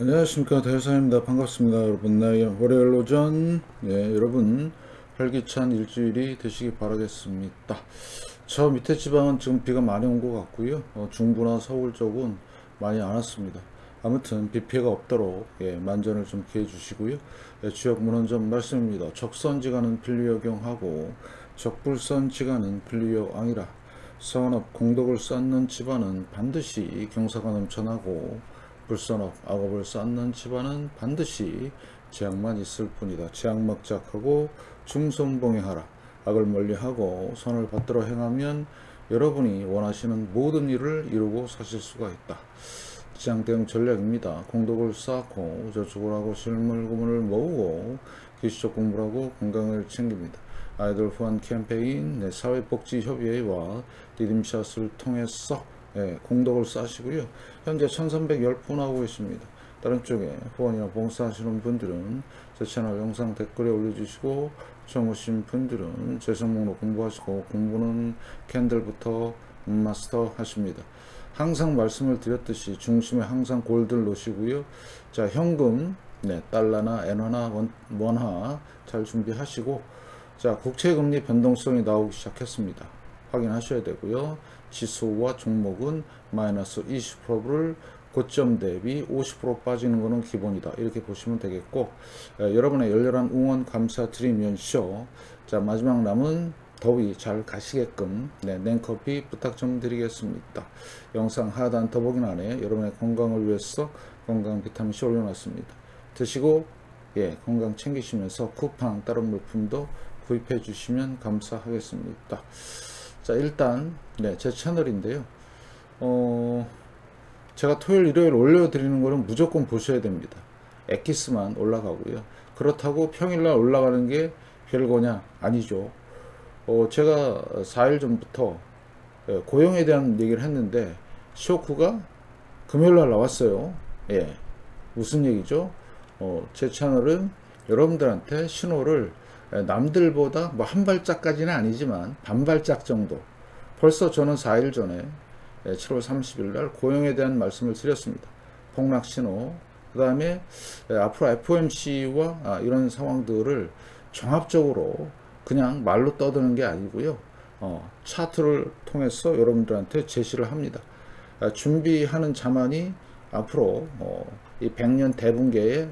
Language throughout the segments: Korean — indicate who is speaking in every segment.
Speaker 1: 안녕하십니까, 대사입니다. 반갑습니다 여러분. 월요일 오전, 여러분 활기찬 일주일이 되시기 바라겠습니다. 저 밑에 지방은 지금 비가 많이 온 것 같고요. 중부나 서울 쪽은 많이 안 왔습니다. 아무튼 비 피해가 없도록 만전을 좀 기해 주시고요. 지역 문헌점 말씀입니다. 적선지간은 필리역경하고 적불선지간은 필리역앙이라. 선업 공덕을 쌓는 집안은 반드시 경사가 넘쳐나고, 불선업 악업을 쌓는 집안은 반드시 재앙만 있을 뿐이다. 재앙막작하고 중선봉행하라. 악을 멀리하고 선을 받들어 행하면 여러분이 원하시는 모든 일을 이루고 사실 수가 있다. 지장대응 전략입니다. 공덕을 쌓고 저축을 하고 실물 구문을 모으고 기술적 공부를 하고 건강을 챙깁니다. 아이들 후원 캠페인, 사회복지협의회와 리듬샷을 통해서 공덕을 쌓으시고요. 현재 1310분 하고 계십니다. 다른 쪽에 후원이나 봉사하시는 분들은 제 채널 영상 댓글에 올려주시고, 처음 오신 분들은 재생 목록 공부하시고, 공부는 캔들부터 마스터 하십니다. 항상 말씀을 드렸듯이 중심에 항상 골드를 놓으시고요. 자, 현금, 달러나 엔화나 원화 잘 준비하시고, 자, 국채금리 변동성이 나오기 시작했습니다. 확인하셔야 되고요. 지수와 종목은 마이너스 20%를 고점 대비 50% 빠지는 것은 기본이다. 이렇게 보시면 되겠고, 여러분의 열렬한 응원 감사드리면서, 자, 마지막 남은 더위 잘 가시게끔 냉커피 부탁 좀 드리겠습니다. 영상 하단 더보기란에 여러분의 건강을 위해서 건강 비타민C 올려놨습니다. 드시고 건강 챙기시면서 쿠팡 다른 물품도 구입해 주시면 감사하겠습니다. 자, 일단 제 채널인데요. 제가 토요일 일요일 올려드리는 거는 무조건 보셔야 됩니다. 엑기스만 올라가고요. 그렇다고 평일날 올라가는 게 별거냐? 아니죠. 제가 4일 전부터 고용에 대한 얘기를 했는데 쇼크가 금요일날 나왔어요. 무슨 얘기죠? 제 채널은 여러분들한테 신호를 남들보다 뭐 한 발짝까지는 아니지만 반 발짝 정도, 벌써 저는 4일 전에 7월 30일 날 고용에 대한 말씀을 드렸습니다. 폭락 신호, 그 다음에 앞으로 FOMC와 이런 상황들을 종합적으로 그냥 말로 떠드는 게 아니고요. 차트를 통해서 여러분들한테 제시를 합니다. 준비하는 자만이 앞으로 이 100년 대붕괴에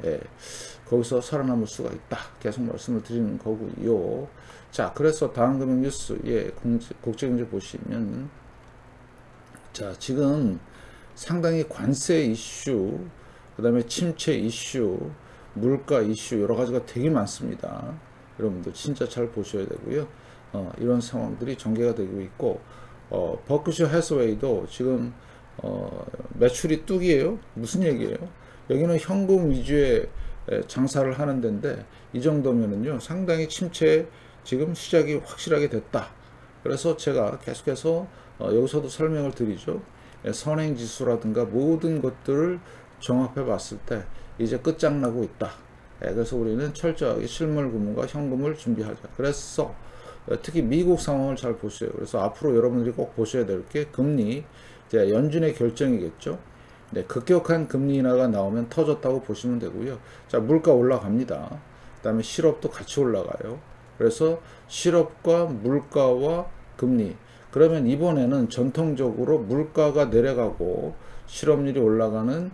Speaker 1: 거기서 살아남을 수가 있다. 계속 말씀을 드리는 거고요. 자, 그래서 다음금융 뉴스, 국제경제 보시면, 자, 지금 상당히 관세 이슈, 그 다음에 침체 이슈, 물가 이슈, 여러 가지가 되게 많습니다. 여러분들 진짜 잘 보셔야 되고요. 이런 상황들이 전개가 되고 있고, 버크셔 해서웨이도 지금 매출이 뚝이에요. 무슨 얘기예요? 여기는 현금 위주의 장사를 하는 데인데, 이 정도면은요 상당히 침체 지금 시작이 확실하게 됐다. 그래서 제가 계속해서 여기서도 설명을 드리죠. 선행지수라든가 모든 것들을 종합해 봤을 때 이제 끝장나고 있다. 그래서 우리는 철저하게 실물 구문과 현금을 준비하자. 그래서 특히 미국 상황을 잘 보세요. 그래서 앞으로 여러분들이 꼭 보셔야 될 게 금리, 이제 연준의 결정이겠죠. 급격한 금리 인하가 나오면 터졌다고 보시면 되고요. 자, 물가 올라갑니다. 그 다음에 실업도 같이 올라가요. 그래서 실업과 물가와 금리, 그러면 이번에는 전통적으로 물가가 내려가고 실업률이 올라가는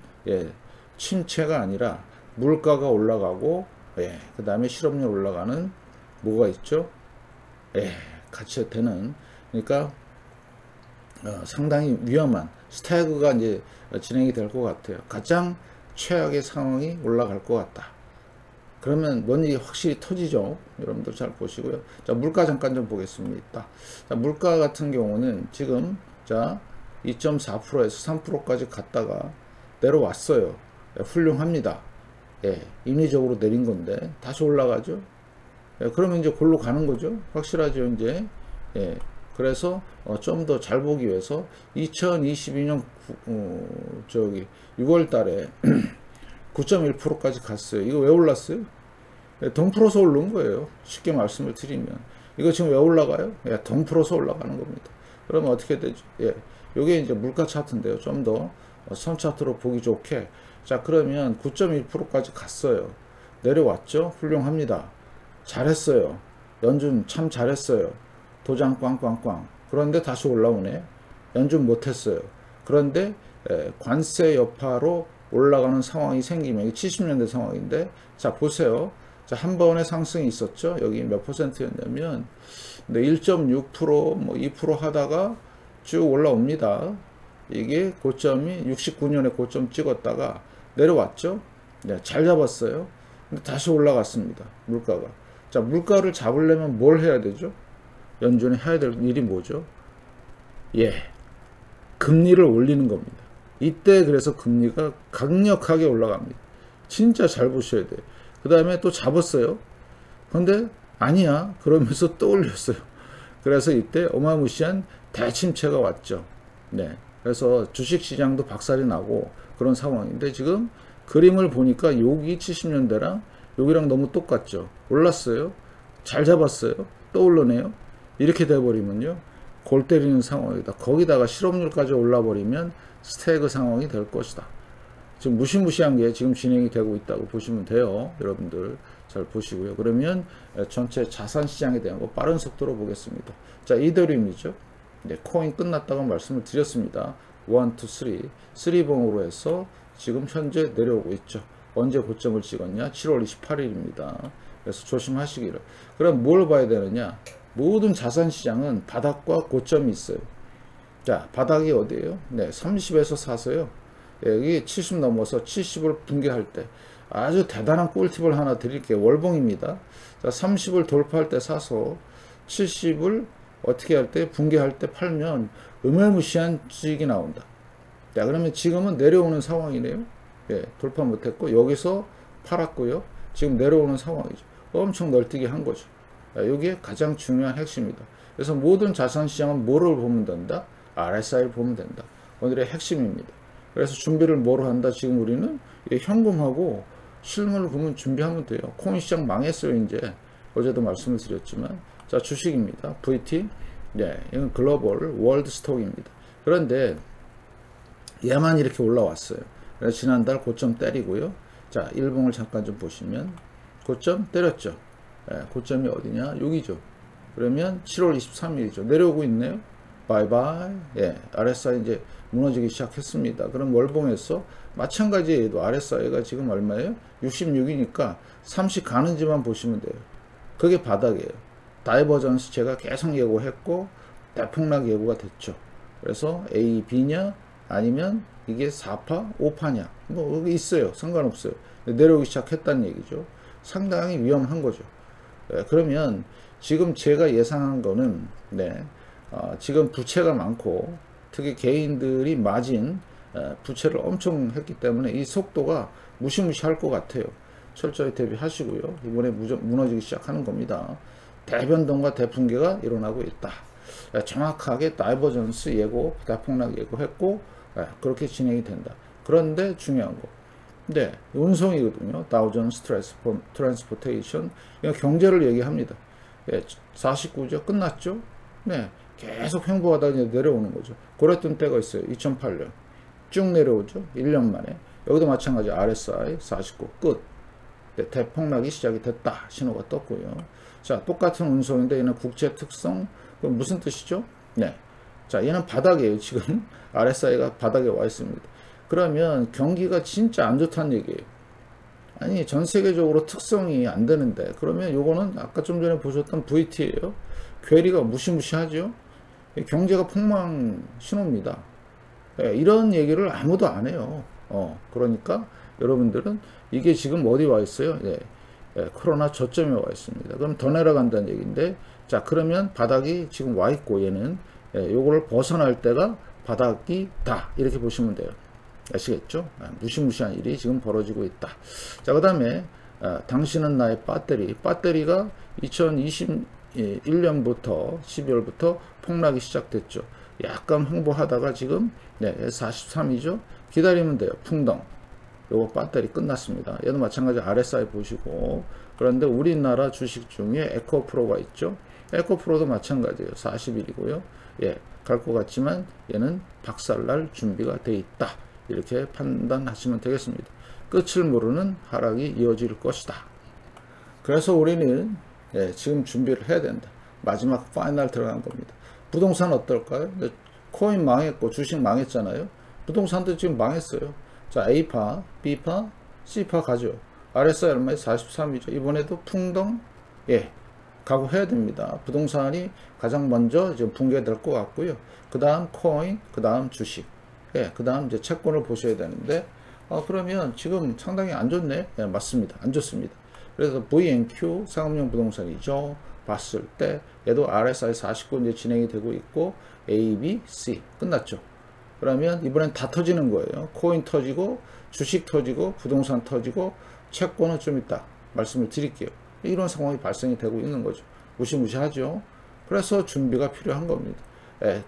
Speaker 1: 침체가 아니라 물가가 올라가고 그 다음에 실업률 올라가는 뭐가 있죠? 같이 되는, 그러니까 상당히 위험한 스태그가 이제 진행이 될 것 같아요. 가장 최악의 상황이 올라갈 것 같다. 그러면 뭔 일이 확실히 터지죠. 여러분들 잘 보시고요. 자, 물가 잠깐 좀 보겠습니다. 자, 물가 같은 경우는 지금 자 2.4%에서 3%까지 갔다가 내려왔어요. 훌륭합니다. 인위적으로 내린 건데 다시 올라가죠. 그러면 이제 골로 가는 거죠. 확실하죠, 이제. 그래서 좀 더 잘 보기 위해서 2022년 6월 달에 9.1%까지 갔어요. 이거 왜 올랐어요? 돈 풀어서 오른 거예요. 쉽게 말씀을 드리면. 이거 지금 왜 올라가요? 돈 풀어서 올라가는 겁니다. 그러면 어떻게 되죠? 요게 이제 물가 차트인데요. 좀 더 선 차트로 보기 좋게. 자, 그러면 9.1%까지 갔어요. 내려왔죠? 훌륭합니다. 잘했어요. 연준 참 잘했어요. 도장 꽝꽝꽝. 그런데 다시 올라오네. 연준 못했어요. 그런데 관세 여파로 올라가는 상황이 생기면, 70년대 상황인데, 자 보세요. 자, 한 번의 상승이 있었죠. 여기 몇 퍼센트였냐면 1.6% 뭐 2% 하다가 쭉 올라옵니다. 이게 고점이 69년에 고점 찍었다가 내려왔죠. 네, 잘 잡았어요. 근데 다시 올라갔습니다. 물가가. 자, 물가를 잡으려면 뭘 해야 되죠? 연준이 해야 될 일이 뭐죠? 예, 금리를 올리는 겁니다. 이때 그래서 금리가 강력하게 올라갑니다. 진짜 잘 보셔야 돼요. 그 다음에 또 잡았어요. 근데 아니야 그러면서 또 올렸어요. 그래서 이때 어마무시한 대침체가 왔죠. 네, 그래서 주식시장도 박살이 나고 그런 상황인데, 지금 그림을 보니까 여기 70년대랑 여기랑 너무 똑같죠. 올랐어요. 잘 잡았어요. 또 올라네요. 이렇게 돼버리면요, 골 때리는 상황이다. 거기다가 실업률까지 올라버리면 스태그 상황이 될 것이다. 지금 무시무시한 게 지금 진행이 되고 있다고 보시면 돼요. 여러분들 잘 보시고요. 그러면 전체 자산시장에 대한 거 빠른 속도로 보겠습니다. 자, 이더리움이죠. 네, 코인 끝났다고 말씀을 드렸습니다. 1, 2, 3봉으로 해서 지금 현재 내려오고 있죠. 언제 고점을 찍었냐? 7월 28일입니다. 그래서 조심하시기를. 그럼 뭘 봐야 되느냐? 모든 자산시장은 바닥과 고점이 있어요. 자, 바닥이 어디예요? 네, 30에서 사서요. 여기 70 넘어서 70을 붕괴할 때 아주 대단한 꿀팁을 하나 드릴게요. 월봉입니다. 자, 30을 돌파할 때 사서 70을 어떻게 할 때, 붕괴할 때 팔면 어마무시한 수익이 나온다. 자, 그러면 지금은 내려오는 상황이네요. 예, 돌파 못했고 여기서 팔았고요. 지금 내려오는 상황이죠. 엄청 널뛰기 한 거죠. 이게 가장 중요한 핵심이다. 그래서 모든 자산시장은 뭐를 보면 된다? RSI를 보면 된다. 오늘의 핵심입니다. 그래서 준비를 뭐로 한다? 지금 우리는 현금하고 실물을 보면 준비하면 돼요. 코인 시장 망했어요, 이제. 어제도 말씀을 드렸지만. 자, 주식입니다. VT. 네, 이건 글로벌 월드 스톡입니다. 그런데 얘만 이렇게 올라왔어요. 그래서 지난달 고점 때리고요. 자, 일봉을 잠깐 좀 보시면 고점 때렸죠. 네, 고점이 어디냐? 여기죠. 그러면 7월 23일이죠. 내려오고 있네요. 바이바이. 예, RSI 이제 무너지기 시작했습니다. 그럼 월봉에서 마찬가지예요. RSI가 지금 얼마예요? 66이니까 30 가는지만 보시면 돼요. 그게 바닥이에요. 다이버전스 제가 계속 예고했고 대폭락 예고가 됐죠. 그래서 A, B냐 아니면 이게 4파, 5파냐 뭐 여기 있어요. 상관없어요. 내려오기 시작했다는 얘기죠. 상당히 위험한 거죠. 네, 그러면 지금 제가 예상한 거는 네, 지금 부채가 많고 특히 개인들이 마진 부채를 엄청 했기 때문에 이 속도가 무시무시할 것 같아요. 철저히 대비하시고요. 이번에 무너지기 시작하는 겁니다. 대변동과 대붕괴가 일어나고 있다. 정확하게 다이버전스 예고, 대폭락 예고했고 그렇게 진행이 된다. 그런데 중요한 거, 네, 운송이거든요. 다우존스 트랜스포테이션. 경제를 얘기합니다. 49죠. 끝났죠. 네, 계속 횡보하다가 내려오는 거죠. 그랬던 때가 있어요. 2008년 쭉 내려오죠. 1년 만에. 여기도 마찬가지. RSI 49 끝. 네, 대폭락이 시작이 됐다. 신호가 떴고요. 자, 똑같은 운송인데 얘는 국제 특성. 그럼 무슨 뜻이죠? 네, 자, 얘는 바닥이에요. 지금 RSI가 바닥에 와 있습니다. 그러면 경기가 진짜 안 좋다는 얘기예요. 아니, 전 세계적으로 특성이 안 되는데, 그러면 요거는 아까 좀 전에 보셨던 VT예요. 괴리가 무시무시하죠. 경제가 폭망 신호입니다. 네, 이런 얘기를 아무도 안 해요. 그러니까 여러분들은 이게 지금 어디 와 있어요? 네, 코로나 저점에 와 있습니다. 그럼 더 내려간다는 얘기인데, 자, 그러면 바닥이 지금 와 있고 얘는 요거를 벗어날 때가 바닥이다. 이렇게 보시면 돼요. 아시겠죠? 무시무시한 일이 지금 벌어지고 있다. 자, 그 다음에 당신은 나의 배터리가 2021년부터 12월부터 폭락이 시작됐죠. 약간 홍보하다가 지금 43이죠. 기다리면 돼요. 풍덩. 요거 배터리 끝났습니다. 얘도 마찬가지 RSI 보시고. 그런데 우리나라 주식 중에 에코프로가 있죠. 에코프로도 마찬가지예요. 40일이고요. 예, 갈 것 같지만 얘는 박살날 준비가 돼 있다. 이렇게 판단하시면 되겠습니다. 끝을 모르는 하락이 이어질 것이다. 그래서 우리는 지금 준비를 해야 된다. 마지막 파이널 들어간 겁니다. 부동산 어떨까요? 코인 망했고 주식 망했잖아요. 부동산도 지금 망했어요. 자, A파, B파, C파 가죠. RSI 얼마에 43이죠. 이번에도 풍덩 각오해야 됩니다. 부동산이 가장 먼저 지금 붕괴될 것 같고요. 그 다음 코인, 그 다음 주식, 그 다음 이제 채권을 보셔야 되는데, 그러면 지금 상당히 안 좋네. 맞습니다. 안 좋습니다. 그래서 VNQ 상업용 부동산이죠. 봤을 때 얘도 RSI 49 이제 진행이 되고 있고 A, B, C 끝났죠. 그러면 이번엔 다 터지는 거예요. 코인 터지고 주식 터지고 부동산 터지고 채권은 좀 있다 말씀을 드릴게요. 이런 상황이 발생이 되고 있는 거죠. 무시무시하죠. 그래서 준비가 필요한 겁니다.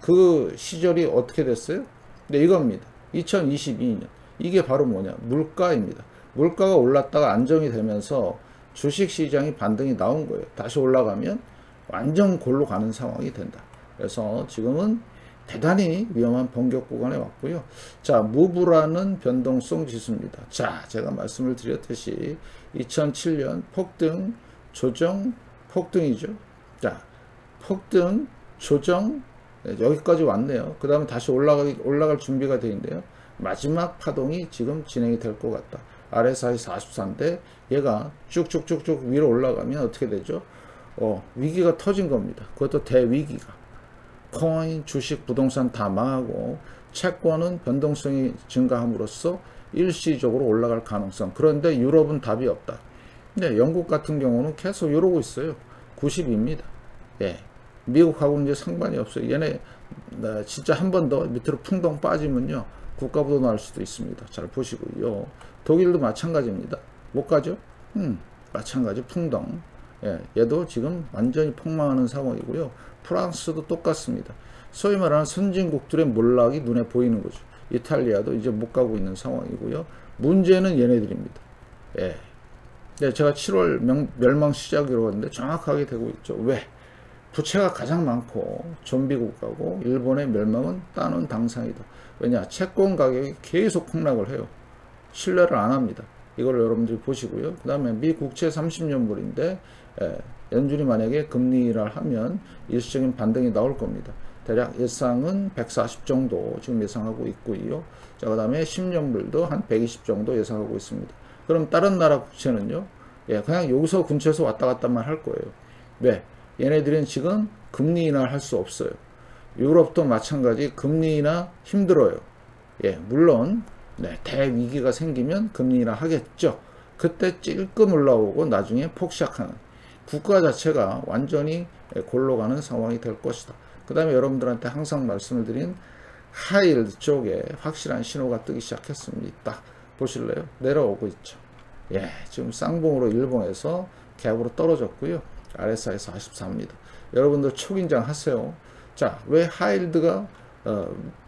Speaker 1: 그 시절이 어떻게 됐어요? 네, 이겁니다. 2022년. 이게 바로 뭐냐? 물가입니다. 물가가 올랐다가 안정이 되면서 주식시장이 반등이 나온 거예요. 다시 올라가면 완전 골로 가는 상황이 된다. 그래서 지금은 대단히 위험한 번격 구간에 왔고요. 자, 무브라는 변동성 지수입니다. 자, 제가 말씀을 드렸듯이 2007년 폭등, 조정, 폭등이죠. 자, 폭등, 조정, 여기까지 왔네요. 그 다음에 다시 올라갈 준비가 되어 있는데요. 마지막 파동이 지금 진행이 될 것 같다. RSI 44인데 얘가 쭉쭉쭉쭉 위로 올라가면 어떻게 되죠? 위기가 터진 겁니다. 그것도 대위기가. 코인, 주식, 부동산 다 망하고 채권은 변동성이 증가함으로써 일시적으로 올라갈 가능성. 그런데 유럽은 답이 없다. 네, 영국 같은 경우는 계속 이러고 있어요. 90입니다. 미국하고는 이제 상관이 없어요. 얘네 진짜 한 번 더 밑으로 풍덩 빠지면요. 국가부도 날 수도 있습니다. 잘 보시고요. 독일도 마찬가지입니다. 못 가죠? 마찬가지 풍덩. 얘도 지금 완전히 폭망하는 상황이고요. 프랑스도 똑같습니다. 소위 말하는 선진국들의 몰락이 눈에 보이는 거죠. 이탈리아도 이제 못 가고 있는 상황이고요. 문제는 얘네들입니다. 제가 7월 멸망 시작이라고 하는데 정확하게 되고 있죠. 왜? 부채가 가장 많고 좀비 국가고 일본의 멸망은 따는 당상이다. 왜냐? 채권 가격이 계속 폭락을 해요. 신뢰를 안 합니다. 이걸 여러분들이 보시고요. 그 다음에 미 국채 30년물인데 연준이 만약에 금리 인하를 하면 일시적인 반등이 나올 겁니다. 대략 예상은 140 정도 지금 예상하고 있고요. 자, 그 다음에 10년물도 한 120 정도 예상하고 있습니다. 그럼 다른 나라 국채는요? 그냥 여기서 근처에서 왔다 갔다만 할 거예요. 왜? 얘네들은 지금 금리 인하를 할 수 없어요. 유럽도 마찬가지 금리 인하 힘들어요. 물론 대위기가 생기면 금리 인하 하겠죠. 그때 찔끔 올라오고 나중에 폭락하는 국가 자체가 완전히 골로 가는 상황이 될 것이다. 그 다음에 여러분들한테 항상 말씀을 드린 하이힐드 쪽에 확실한 신호가 뜨기 시작했습니다. 보실래요? 내려오고 있죠. 지금 쌍봉으로 일봉에서 갭으로 떨어졌고요. RSI 44입니다. 여러분들 초긴장 하세요. 자, 왜 하이힐드가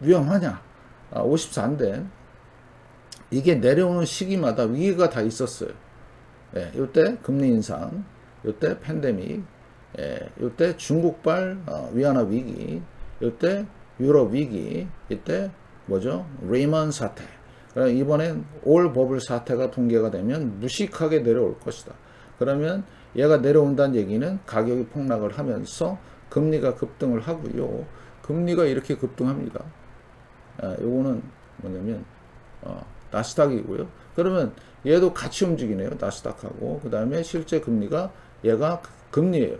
Speaker 1: 위험하냐? 54인데 이게 내려오는 시기마다 위기가 다 있었어요. 이때 금리 인상, 이때 팬데믹, 이때 중국발 위안화 위기, 이때 유럽 위기, 이때 뭐죠? 리먼 사태. 이번엔 올 버블 사태가 붕괴가 되면 무식하게 내려올 것이다. 그러면 얘가 내려온다는 얘기는 가격이 폭락을 하면서 금리가 급등을 하고요. 금리가 이렇게 급등합니다. 요거는 뭐냐면 나스닥이고요. 그러면 얘도 같이 움직이네요. 나스닥하고. 그 다음에 실제 금리가 얘가 금리예요.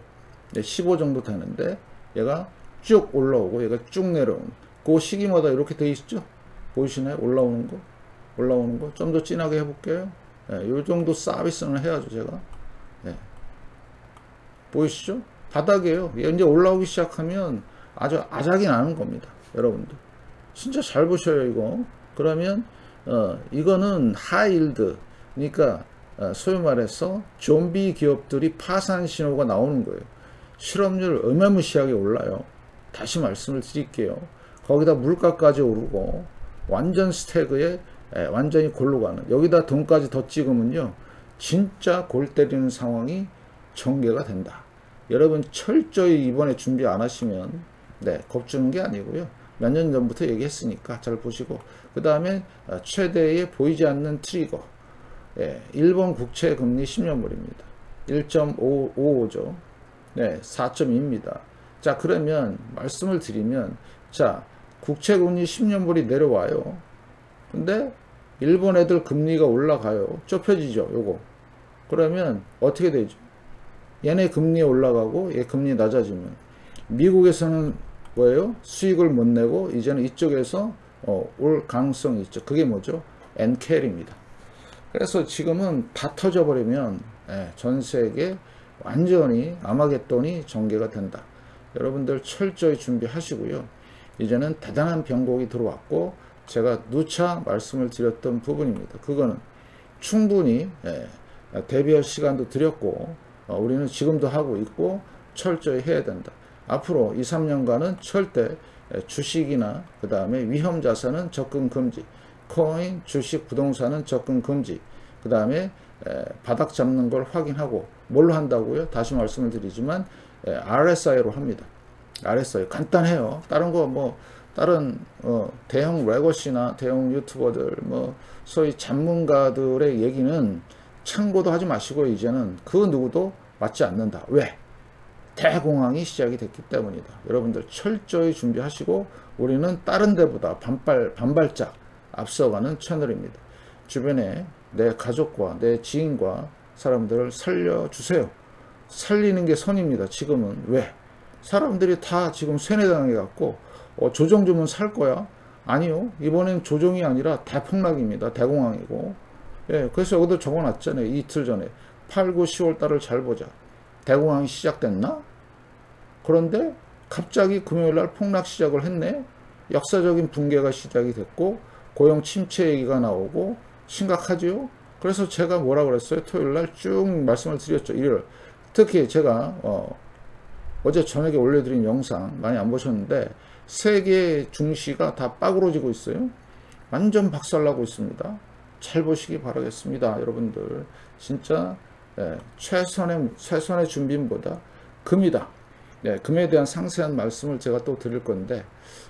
Speaker 1: 15 정도 되는데 얘가 쭉 올라오고 얘가 쭉 내려오는 그 시기마다 이렇게 돼 있죠. 보이시나요? 올라오는 거. 좀 더 진하게 해볼게요. 요 정도 서비스는 해야죠. 제가. 보이시죠? 바닥이에요. 이제 올라오기 시작하면 아주 아작이 나는 겁니다. 여러분들. 진짜 잘 보셔요, 이거. 그러면, 이거는 하이힐드. 그러니까, 소위 말해서 좀비 기업들이 파산 신호가 나오는 거예요. 실업률 어마무시하게 올라요. 다시 말씀을 드릴게요. 거기다 물가까지 오르고, 완전 스태그에 완전히 골로 가는. 여기다 돈까지 더 찍으면요. 진짜 골 때리는 상황이 전개가 된다. 여러분 철저히 이번에 준비 안 하시면 겁주는 게 아니고요. 몇 년 전부터 얘기했으니까 잘 보시고, 그 다음에 최대의 보이지 않는 트리거, 예, 일본 국채 금리 10년물입니다. 1.55죠. 네, 4.2입니다. 자, 그러면 말씀을 드리면, 자, 국채 금리 10년물이 내려와요. 근데 일본 애들 금리가 올라가요. 좁혀지죠, 요거. 그러면 어떻게 되죠? 얘네 금리 올라가고 얘 금리 낮아지면 미국에서는 뭐예요? 수익을 못 내고 이제는 이쪽에서 올 가능성이 있죠. 그게 뭐죠? 엔켈입니다. 그래서 지금은 다 터져버리면 전 세계 완전히 아마겟돈이 전개가 된다. 여러분들 철저히 준비하시고요. 이제는 대단한 변곡이 들어왔고 제가 누차 말씀을 드렸던 부분입니다. 그거는 충분히 대비할 시간도 드렸고 우리는 지금도 하고 있고 철저히 해야 된다. 앞으로 2, 3년간은 절대 주식이나 그 다음에 위험 자산은 접근 금지, 코인, 주식, 부동산은 접근 금지, 그 다음에 바닥 잡는 걸 확인하고 뭘로 한다고요? 다시 말씀을 드리지만 RSI로 합니다. RSI 간단해요. 다른 거 뭐 다른 대형 레거시나 대형 유튜버들 뭐 소위 전문가들의 얘기는 참고도 하지 마시고 이제는 그 누구도 맞지 않는다. 왜? 대공황이 시작이 됐기 때문이다. 여러분들 철저히 준비하시고 우리는 다른 데보다 반발짝 앞서가는 채널입니다. 주변에 내 가족과 내 지인과 사람들을 살려주세요. 살리는 게 선입니다. 지금은. 왜? 사람들이 다 지금 세뇌당해 갖고 조정 주면 살 거야? 아니요. 이번엔 조정이 아니라 대폭락입니다. 대공황이고. 예, 그래서 여기도 적어놨잖아요. 이틀 전에 8, 9, 10월 달을 잘 보자. 대공황이 시작됐나? 그런데 갑자기 금요일날 폭락 시작을 했네. 역사적인 붕괴가 시작이 됐고 고용 침체 얘기가 나오고 심각하지요. 그래서 제가 뭐라 그랬어요? 토요일날 쭉 말씀을 드렸죠. 일요일. 특히 제가 어제 저녁에 올려드린 영상 많이 안 보셨는데 세계 증시가 다 빠그러지고 있어요. 완전 박살나고 있습니다. 잘 보시기 바라겠습니다. 여러분들 진짜 최선의 준비보다 금이다. 금에 대한 상세한 말씀을 제가 또 드릴 건데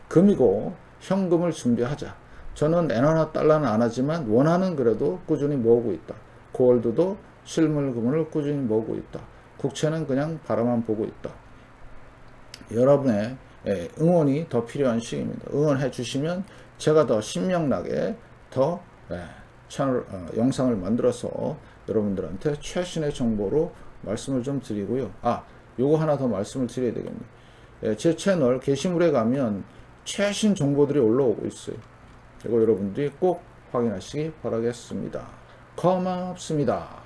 Speaker 1: 금이고 현금을 준비하자. 저는 엔화나 달러는 안 하지만 원화는 그래도 꾸준히 모으고 있다. 골드도 실물 금을 꾸준히 모으고 있다. 국채는 그냥 바라만 보고 있다. 여러분의 응원이 더 필요한 시기입니다. 응원해 주시면 제가 더 신명나게 더 채널 영상을 만들어서 여러분들한테 최신의 정보로 말씀을 좀 드리고요. 요거 하나 더 말씀을 드려야 되겠네요. 제 채널 게시물에 가면 최신 정보들이 올라오고 있어요. 이거 여러분들이 꼭 확인하시기 바라겠습니다. 고맙습니다.